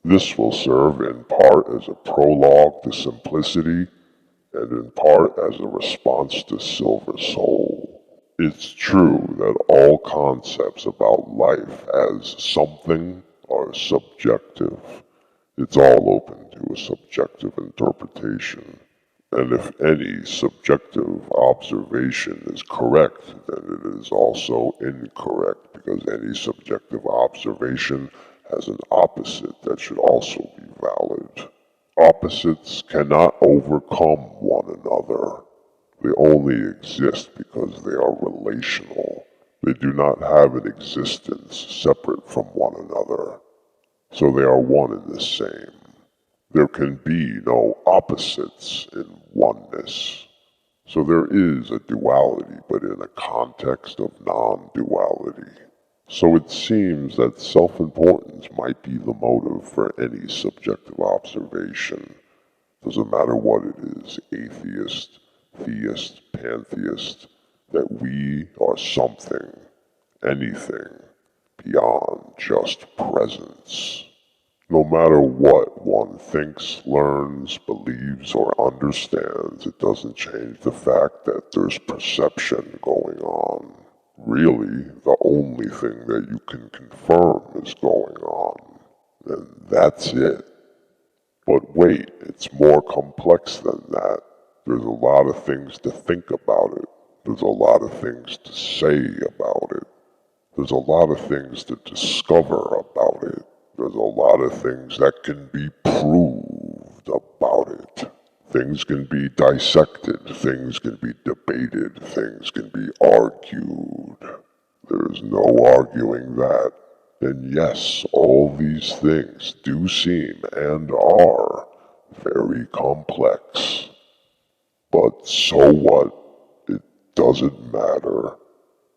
This will serve in part as a prologue to simplicity and in part as a response to Silver Soul. It's true that all concepts about life as something are subjective. It's all open to a subjective interpretation. And if any subjective observation is correct, then it is also incorrect because any subjective observation has an opposite that should also be valid. Opposites cannot overcome one another. They only exist because they are relational. They do not have an existence separate from one another. So they are one and the same. There can be no opposites in oneness. So there is a duality, but in a context of non-duality. So it seems that self-importance might be the motive for any subjective observation. Doesn't matter what it is, atheist, theist, pantheist, that we are something, anything, beyond just presence. No matter what one thinks, learns, believes, or understands, it doesn't change the fact that there's perception going on. Really, the only thing that you can confirm is going on, and that's it. But wait, it's more complex than that. There's a lot of things to think about it. There's a lot of things to say about it. There's a lot of things to discover about it. There's a lot of things that can be proved about it. Things can be dissected, things can be debated, things can be argued. There's no arguing that. And yes, all these things do seem and are very complex. But so what? It doesn't matter.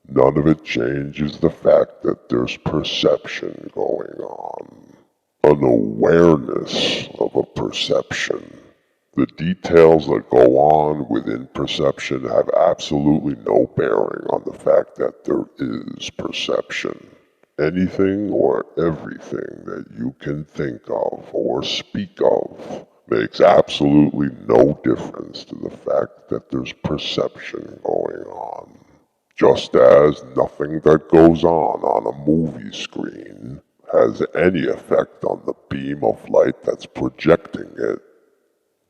None of it changes the fact that there's perception going on. An awareness of a perception. The details that go on within perception have absolutely no bearing on the fact that there is perception. Anything or everything that you can think of or speak of makes absolutely no difference to the fact that there's perception going on. Just as nothing that goes on a movie screen has any effect on the beam of light that's projecting it.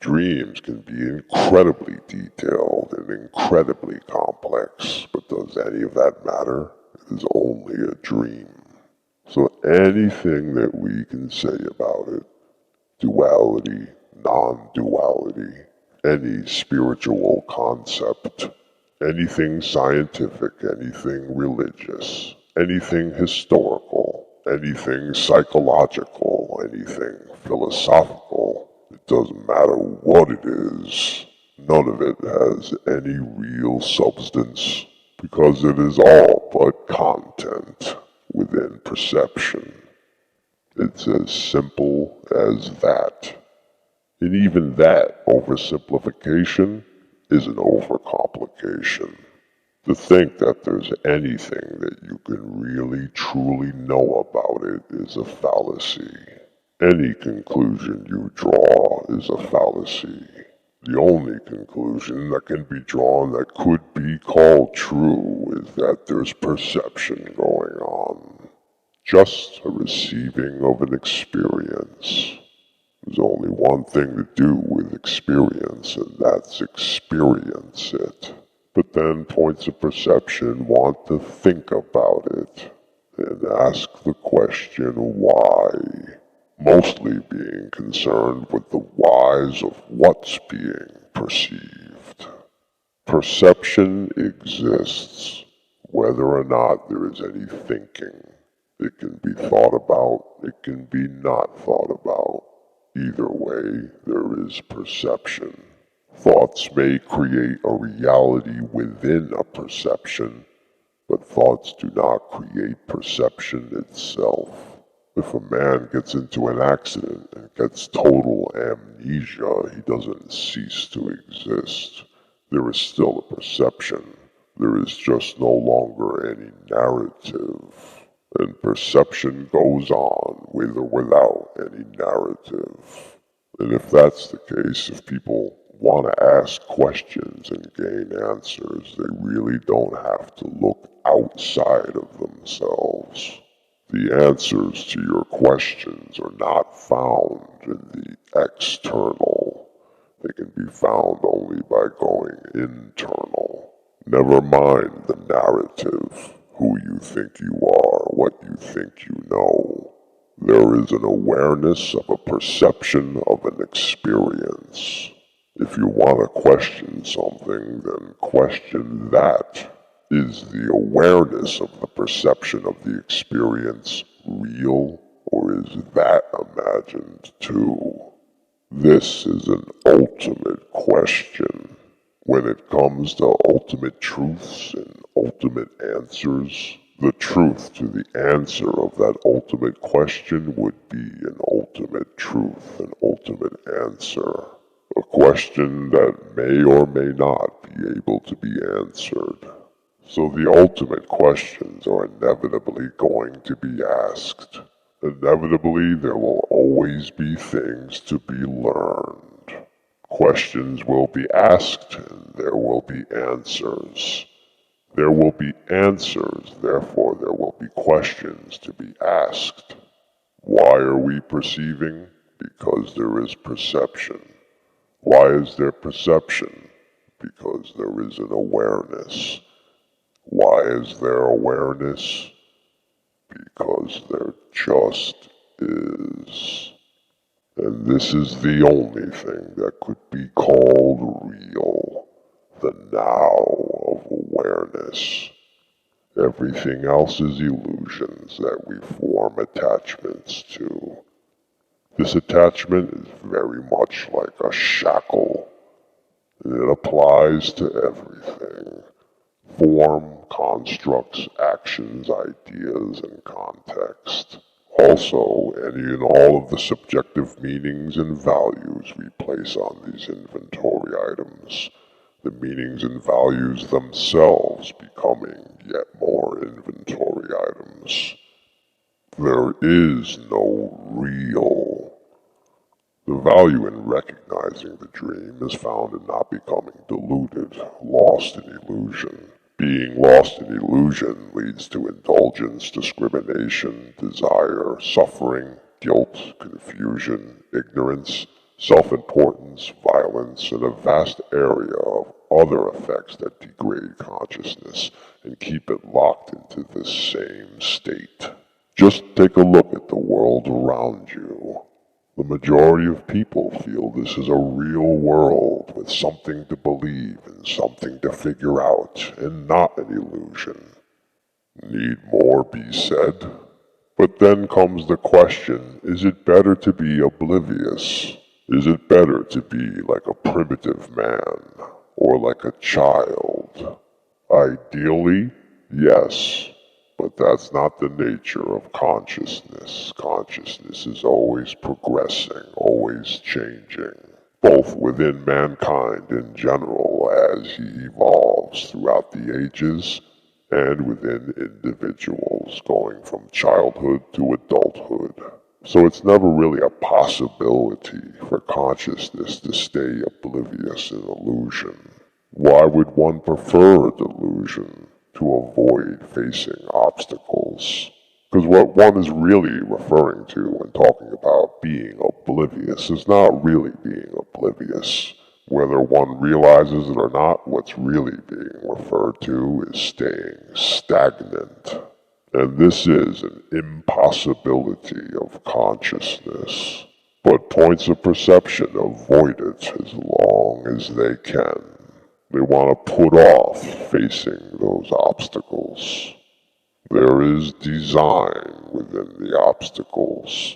Dreams can be incredibly detailed and incredibly complex, but does any of that matter? It is only a dream. So anything that we can say about it, duality, non-duality, any spiritual concept, anything scientific, anything religious, anything historical, anything psychological, anything philosophical, it doesn't matter what it is, none of it has any real substance because it is all but content within perception. It's as simple as that. And even that oversimplification is an overcomplication. To think that there's anything that you can really truly know about it is a fallacy. Any conclusion you draw is a fallacy. The only conclusion that can be drawn that could be called true is that there's perception going on. Just a receiving of an experience. There's only one thing to do with experience, and that's experience it. But then points of perception want to think about it and ask the question why, mostly being concerned with the whys of what's being perceived. Perception exists, whether or not there is any thinking. It can be thought about, it can be not thought about. Either way, there is perception. Thoughts may create a reality within a perception, but thoughts do not create perception itself. If a man gets into an accident and gets total amnesia, he doesn't cease to exist. There is still a perception. There is just no longer any narrative. and perception goes on with or without any narrative. And if that's the case, if people want to ask questions and gain answers, they really don't have to look outside of themselves. The answers to your questions are not found in the external. They can be found only by going internal. Never mind the narrative, who you think you are, what you think you know. There is an awareness of a perception of an experience. If you want to question something, then question that. Is the awareness of the perception of the experience real, or is that imagined too? This is an ultimate question. When it comes to ultimate truths and ultimate answers, the truth to the answer of that ultimate question would be an ultimate truth, an ultimate answer. A question that may or may not be able to be answered. So the ultimate questions are inevitably going to be asked. Inevitably, there will always be things to be learned. Questions will be asked, and there will be answers. There will be answers, therefore there will be questions to be asked. Why are we perceiving? Because there is perception. Why is there perception? Because there is an awareness. Why is there awareness? Because there just is. And this is the only thing that could be called real. The now of awareness. Everything else is illusions that we form attachments to. This attachment is very much like a shackle. It applies to everything. Form, constructs, actions, ideas, and context. Also, any and all of the subjective meanings and values we place on these inventory items. The meanings and values themselves becoming yet more inventory items. There is no real. The value in recognizing the dream is found in not becoming deluded, lost in illusion. Being lost in illusion leads to indulgence, discrimination, desire, suffering, guilt, confusion, ignorance, self-importance, violence, and a vast area of other effects that degrade consciousness and keep it locked into the same state. Just take a look at the world around you. The majority of people feel this is a real world with something to believe and something to figure out, and not an illusion. Need more be said? But then comes the question, is it better to be oblivious? Is it better to be like a primitive man, or like a child? Ideally, yes. But that's not the nature of consciousness. Consciousness is always progressing, always changing, both within mankind in general as he evolves throughout the ages, and within individuals going from childhood to adulthood. So it's never really a possibility for consciousness to stay oblivious in illusion. Why would one prefer a delusion to avoid facing obstacles? Because what one is really referring to when talking about being oblivious is not really being oblivious. Whether one realizes it or not, what's really being referred to is staying stagnant. And this is an impossibility of consciousness. But points of perception avoid it as long as they can. They want to put off facing those obstacles. There is design within the obstacles.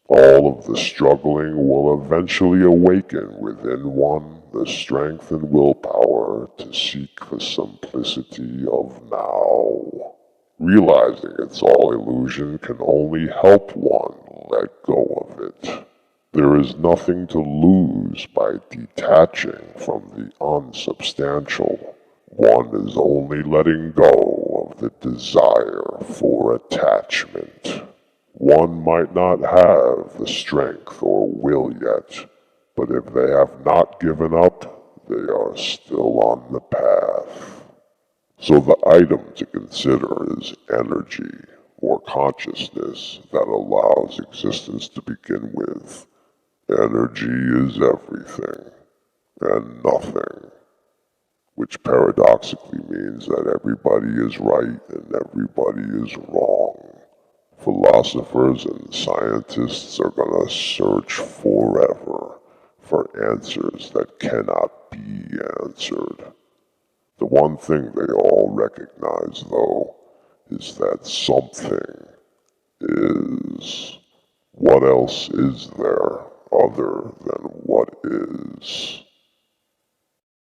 All of the struggling will eventually awaken within one the strength and willpower to seek the simplicity of now. Realizing it's all illusion can only help one let go of it. There is nothing to lose by detaching from the unsubstantial. One is only letting go of the desire for attachment. One might not have the strength or will yet, but if they have not given up, they are still on the path. So the item to consider is energy or consciousness that allows existence to begin with. Energy is everything and nothing, which paradoxically means that everybody is right and everybody is wrong. Philosophers and scientists are gonna search forever for answers that cannot be answered. The one thing they all recognize, though, is that something is. What else is there other than what is?